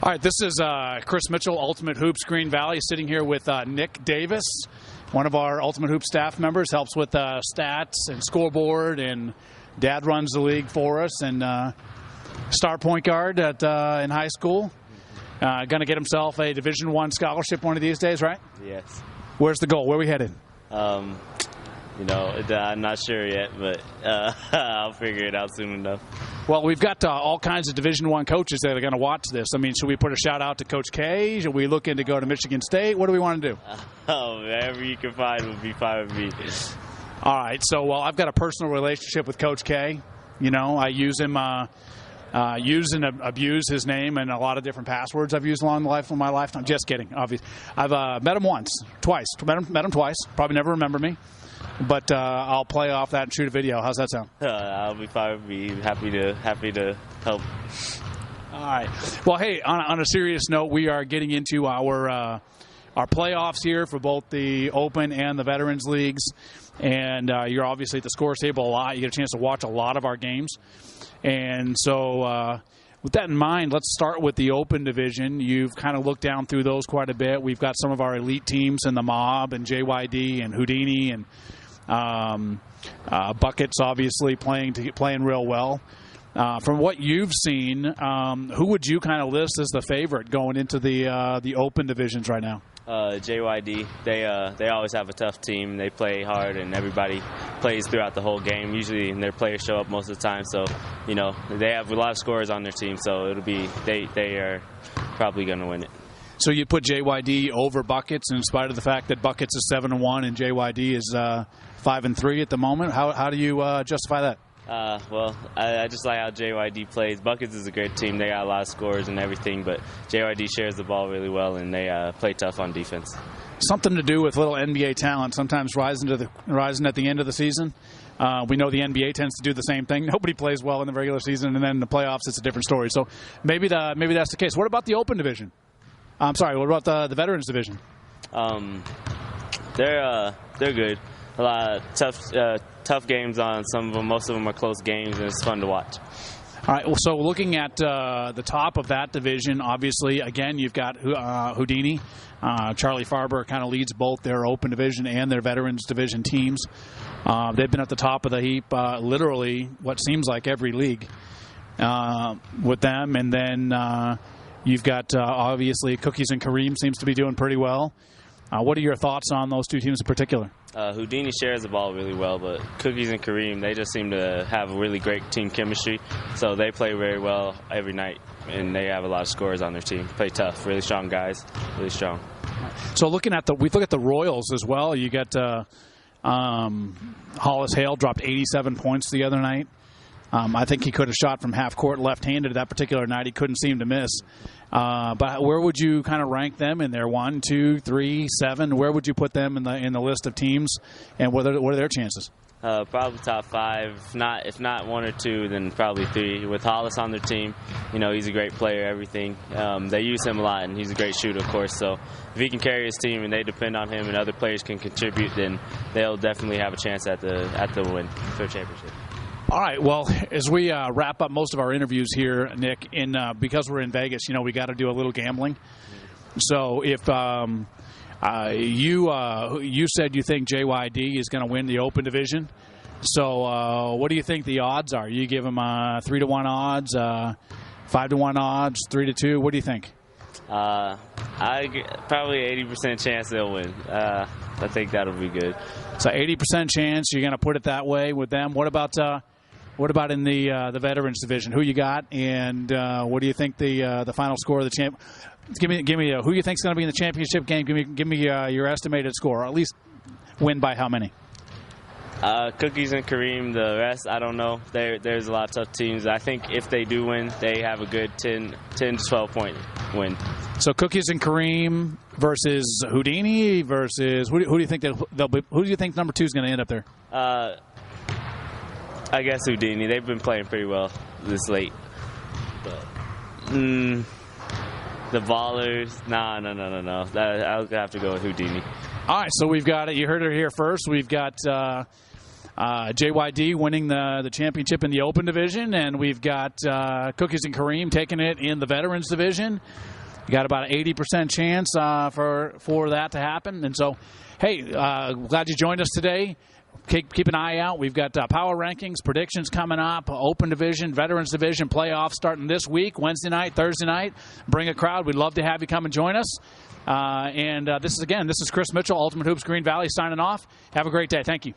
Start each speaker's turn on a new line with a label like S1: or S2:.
S1: All right, this is Chris Mitchell, Ultimate Hoops, Green Valley, sitting here with Nick Davis, one of our Ultimate Hoops staff members, helps with stats and scoreboard, and Dad runs the league for us, and star point guard in high school. Going to get himself a Division I scholarship one of these days, right?
S2: Yes.
S1: Where's the goal? Where are we headed?
S2: I'm not sure yet, but I'll figure it out soon enough.
S1: Well, we've got all kinds of Division I coaches that are going to watch this. I mean, should we put a shout-out to Coach K? Should we look in to go to Michigan State? What do we want to do?
S2: Whatever you can find would be fine with me.
S1: All right. So, well, I've got a personal relationship with Coach K. You know, I use him, use and abuse his name and a lot of different passwords I've used along the life of my lifetime. Just kidding, obviously. I've met him twice. Met him twice. Probably never remember me. But I'll play off that and shoot a video. How's that sound?
S2: I'll be fine with me. Happy to help.
S1: All right. Well, hey, on a serious note, we are getting into our playoffs here for both the Open and the Veterans Leagues. And you're obviously at the scores table a lot. You get a chance to watch a lot of our games. And so with that in mind, let's start with the Open division. You've kind of looked down through those quite a bit. We've got some of our elite teams in the Mob and JYD and Houdini and Buckets, obviously playing real well. From what you've seen, who would you kind of list as the favorite going into the Open divisions right now?
S2: JYD. They always have a tough team. They play hard, and everybody plays throughout the whole game. Usually, their players show up most of the time. So, you know, they have a lot of scorers on their team. So it'll be they are probably going to win it.
S1: So you put JYD over Buckets, in spite of the fact that Buckets is 7-1 and JYD is 5-3 at the moment. How do you justify that?
S2: Well, I just like how JYD plays. Buckets is a great team. They got a lot of scores and everything, but JYD shares the ball really well, and they play tough on defense.
S1: Something to do with little NBA talent sometimes rising at the end of the season. We know the NBA tends to do the same thing. Nobody plays well in the regular season, and then in the playoffs it's a different story. So maybe that's the case. What about the Open division? I'm sorry, what about the Veterans division?
S2: They're good. A lot of tough games on some of them. Most of them are close games, and it's fun to watch.
S1: All right, well, so looking at the top of that division, obviously, again, you've got Houdini. Charlie Farber kind of leads both their Open division and their Veterans division teams. They've been at the top of the heap literally what seems like every league with them. And then you've got, obviously, Cookies and Kareem seems to be doing pretty well. What are your thoughts on those two teams in particular?
S2: Houdini shares the ball really well, but Cookies and Kareem, they just seem to have a really great team chemistry. So they play very well every night, and they have a lot of scorers on their team. Play tough, really strong guys, really strong.
S1: So we look at the Royals as well. You got Hollis Hale dropped 87 points the other night. I think he could have shot from half court left-handed that particular night. He couldn't seem to miss. But where would you kind of rank them in there? 1, 2, 3, 7? Where would you put them in the list of teams? And what are their chances?
S2: Probably top 5. If not 1 or 2, then probably 3. With Hollis on their team, you know, he's a great player. Everything. They use him a lot, and he's a great shooter, of course. So if he can carry his team and they depend on him, and other players can contribute, then they'll definitely have a chance at the win for a championship.
S1: All right. Well, as we wrap up most of our interviews here, Nick, because we're in Vegas, you know, we got to do a little gambling. So if you said you think JYD is going to win the Open division, so what do you think the odds are? You give them 3-1 odds, 5-1 odds, 3-2. What do you think?
S2: I probably 80% chance they'll win. I think that'll be good.
S1: So 80% chance. You're going to put it that way with them. What about in the Veterans division? Who you got, and what do you think the final score of the champ? Give me who you think's going to be in the championship game. Give me your estimated score, or at least win by how many?
S2: Cookies and Kareem. The rest, I don't know. There's a lot of tough teams. I think if they do win, they have a good 10 to 12 point win.
S1: So Cookies and Kareem versus Houdini versus who do you think they'll be? Who do you think number 2 is going to end up there?
S2: I guess Houdini. They've been playing pretty well this late. But, the Ballers, no. I'll have to go with Houdini.
S1: All right, so we've got it. You heard it here first. We've got JYD winning the championship in the Open division, and we've got Cookies and Kareem taking it in the Veterans division. You got about an 80% chance for that to happen. And so, hey, glad you joined us today. Keep an eye out. We've got power rankings, predictions coming up, Open Division, Veterans Division, playoffs starting this week, Wednesday night, Thursday night. Bring a crowd. We'd love to have you come and join us. This is Chris Mitchell, Ultimate Hoops Green Valley, signing off. Have a great day. Thank you.